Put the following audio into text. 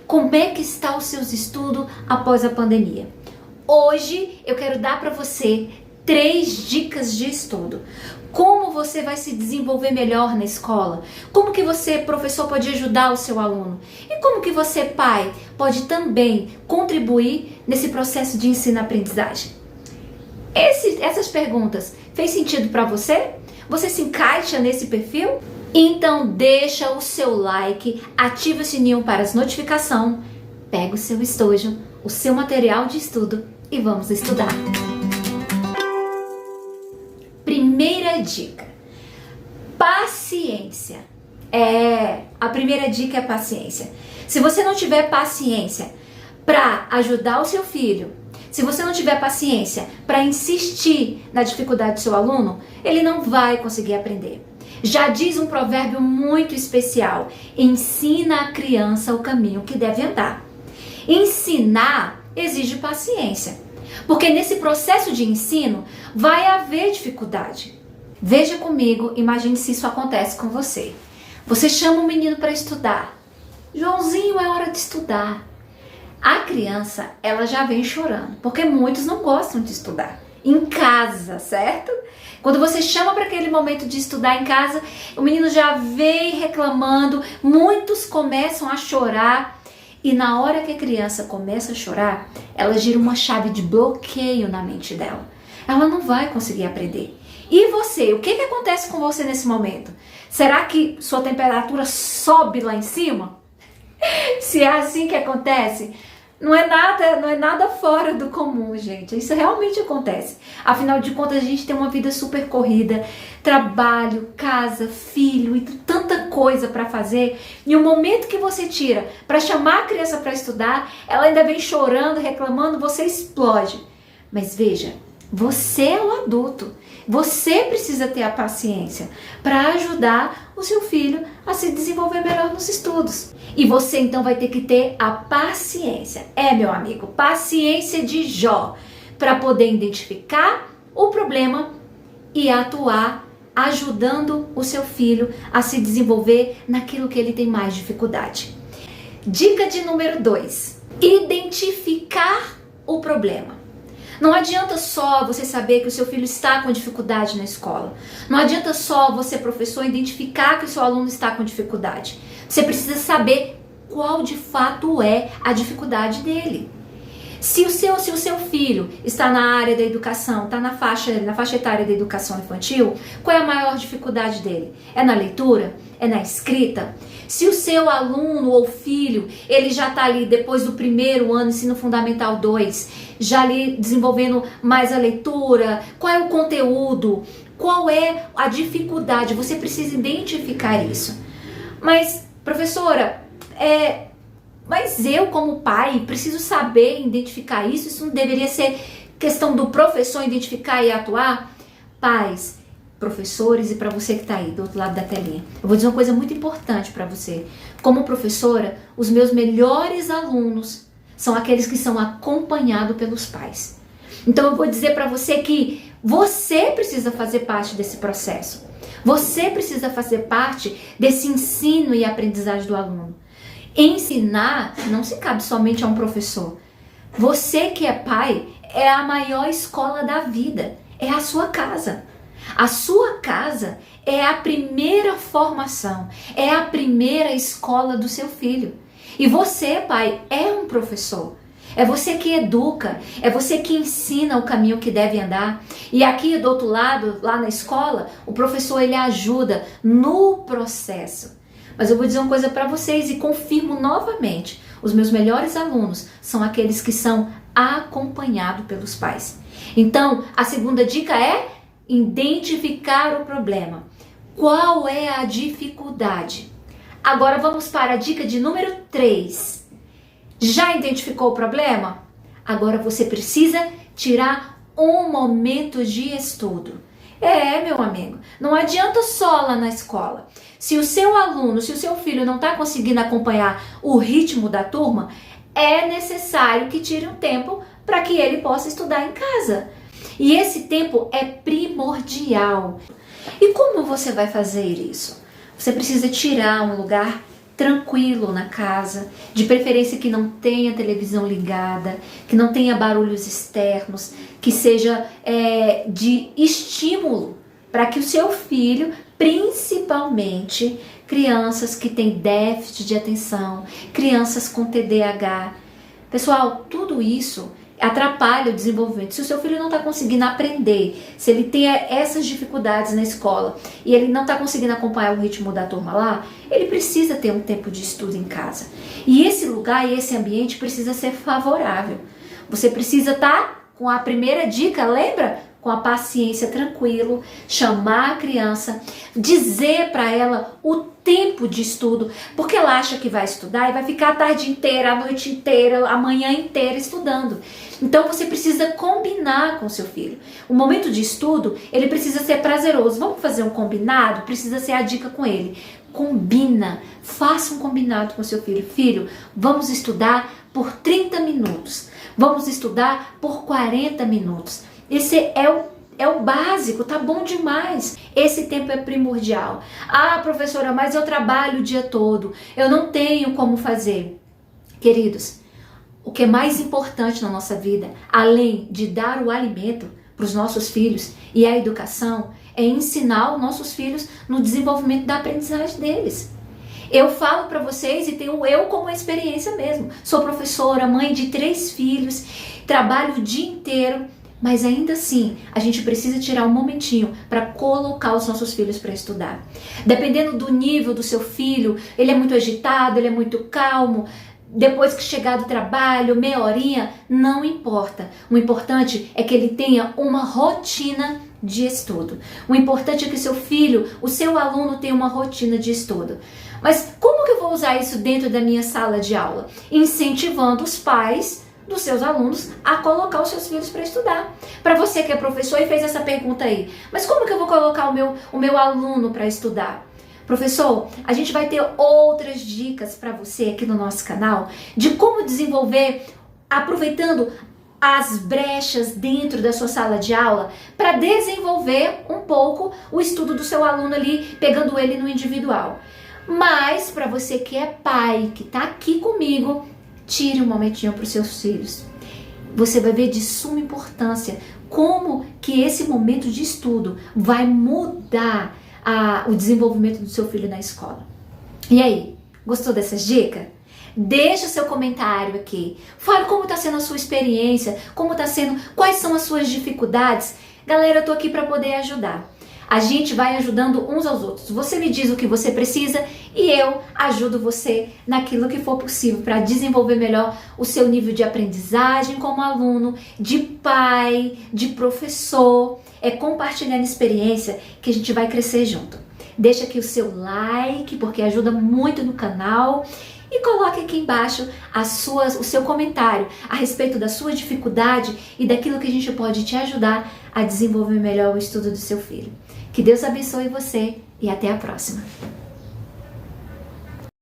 Como é que está os seus estudos após a pandemia? Hoje eu quero dar para você 3 dicas de estudo. Como você vai se desenvolver melhor na escola? Como que você, professor, pode ajudar o seu aluno? E como que você, pai, pode também contribuir nesse processo de ensino-aprendizagem? Essas perguntas fez sentido para você? Você se encaixa nesse perfil? Então deixa o seu like, ativa o sininho para as notificações, pega o seu estojo, o seu material de estudo e vamos estudar. Primeira dica, paciência. A primeira dica é paciência. Se você não tiver paciência para ajudar o seu filho, se você não tiver paciência para insistir na dificuldade do seu aluno, ele não vai conseguir aprender. Já diz um provérbio muito especial: ensina a criança o caminho que deve andar. Ensinar exige paciência, porque nesse processo de ensino vai haver dificuldade. Veja comigo, imagine se isso acontece com você. Você chama um menino para estudar. Joãozinho, é hora de estudar. A criança, ela já vem chorando, porque muitos não gostam de estudar em casa, certo? Quando você chama para aquele momento de estudar em casa, o menino já vem reclamando, muitos começam a chorar. E na hora que a criança começa a chorar, ela gira uma chave de bloqueio na mente dela. Ela não vai conseguir aprender. E você, o que acontece com você nesse momento? Será que sua temperatura sobe lá em cima? Se é assim que acontece, não é nada fora do comum, gente. Isso realmente acontece. Afinal de contas, a gente tem uma vida super corrida, trabalho, casa, filho e tanta coisa para fazer. E o momento que você tira para chamar a criança para estudar, ela ainda vem chorando, reclamando, você explode. Mas veja, você é o adulto. Você precisa ter a paciência para ajudar o seu filho a se desenvolver melhor nos estudos. E você então vai ter que ter a paciência. Meu amigo, paciência de Jó, para poder identificar o problema e atuar ajudando o seu filho a se desenvolver naquilo que ele tem mais dificuldade. Dica de número 2. Identificar o problema. Não adianta só você saber que o seu filho está com dificuldade na escola. Não adianta só você, professor, identificar que o seu aluno está com dificuldade. Você precisa saber qual de fato é a dificuldade dele. Se o seu filho está na área da educação, está na faixa etária da educação infantil, qual é a maior dificuldade dele? É na leitura? É na escrita? Se o seu aluno ou filho, ele já está ali depois do primeiro ano, ensino fundamental 2, já ali desenvolvendo mais a leitura, qual é o conteúdo? Qual é a dificuldade? Você precisa identificar isso. Mas, professora, mas eu como pai preciso saber identificar isso? Isso não deveria ser questão do professor identificar e atuar? Pais, professores e para você que está aí do outro lado da telinha, eu vou dizer uma coisa muito importante para você. Como professora, os meus melhores alunos são aqueles que são acompanhados pelos pais. Então eu vou dizer para você que você precisa fazer parte desse processo. Você precisa fazer parte desse ensino e aprendizagem do aluno. Ensinar não se cabe somente a um professor. Você que é pai é a maior escola da vida, é a sua casa. A sua casa é a primeira formação, é a primeira escola do seu filho. E você, pai, é um professor. É você que educa, é você que ensina o caminho que deve andar. E aqui do outro lado, lá na escola, o professor ele ajuda no processo. Mas eu vou dizer uma coisa para vocês e confirmo novamente. Os meus melhores alunos são aqueles que são acompanhados pelos pais. Então, a segunda dica é identificar o problema. Qual é a dificuldade? Agora vamos para a dica de número 3. Já identificou o problema? Agora você precisa tirar um momento de estudo. Meu amigo, não adianta só lá na escola. Se o seu aluno, se o seu filho não está conseguindo acompanhar o ritmo da turma, é necessário que tire um tempo para que ele possa estudar em casa. E esse tempo é primordial. E como você vai fazer isso? Você precisa tirar um lugar tranquilo na casa, de preferência que não tenha televisão ligada, que não tenha barulhos externos, que seja de estímulo para que o seu filho, principalmente crianças que têm déficit de atenção, crianças com TDAH. Pessoal, tudo isso atrapalha o desenvolvimento. Se o seu filho não está conseguindo aprender, se ele tem essas dificuldades na escola e ele não está conseguindo acompanhar o ritmo da turma lá, ele precisa ter um tempo de estudo em casa. E esse lugar e esse ambiente precisa ser favorável. Você precisa estar com a primeira dica, lembra? Com a paciência, tranquilo, chamar a criança, dizer para ela o tempo de estudo, porque ela acha que vai estudar e vai ficar a tarde inteira, a noite inteira, a manhã inteira estudando. Então você precisa combinar com seu filho. O momento de estudo, ele precisa ser prazeroso. Vamos fazer um combinado? Precisa ser a dica com ele. Combina, faça um combinado com seu filho. Filho, vamos estudar por 30 minutos. Vamos estudar por 40 minutos. Esse é o básico, tá bom demais. Esse tempo é primordial. Ah, professora, mas eu trabalho o dia todo, eu não tenho como fazer. Queridos, o que é mais importante na nossa vida, além de dar o alimento para os nossos filhos e a educação, é ensinar os nossos filhos no desenvolvimento da aprendizagem deles. Eu falo para vocês e tenho eu como experiência mesmo. Sou professora, mãe de 3 filhos, trabalho o dia inteiro. Mas ainda assim, a gente precisa tirar um momentinho para colocar os nossos filhos para estudar. Dependendo do nível do seu filho, ele é muito agitado, ele é muito calmo. Depois que chegar do trabalho, meia horinha, não importa. O importante é que ele tenha uma rotina de estudo. O importante é que seu filho, o seu aluno, tenha uma rotina de estudo. Mas como que eu vou usar isso dentro da minha sala de aula? Incentivando os pais dos seus alunos a colocar os seus filhos para estudar. Para você que é professor e fez essa pergunta aí, mas como que eu vou colocar o meu aluno para estudar? Professor, a gente vai ter outras dicas para você aqui no nosso canal de como desenvolver, aproveitando as brechas dentro da sua sala de aula para desenvolver um pouco o estudo do seu aluno ali, pegando ele no individual. Mas para você que é pai, que está aqui comigo, tire um momentinho para os seus filhos. Você vai ver de suma importância como que esse momento de estudo vai mudar o desenvolvimento do seu filho na escola. E aí, gostou dessas dicas? Deixa o seu comentário aqui. Fale como está sendo a sua experiência, como está sendo, quais são as suas dificuldades. Galera, eu tô aqui para poder ajudar. A gente vai ajudando uns aos outros. Você me diz o que você precisa e eu ajudo você naquilo que for possível para desenvolver melhor o seu nível de aprendizagem como aluno, de pai, de professor. É compartilhando experiência que a gente vai crescer junto. Deixa aqui o seu like, porque ajuda muito no canal. E coloque aqui embaixo o seu comentário a respeito da sua dificuldade e daquilo que a gente pode te ajudar a desenvolver melhor o estudo do seu filho. Que Deus abençoe você e até a próxima.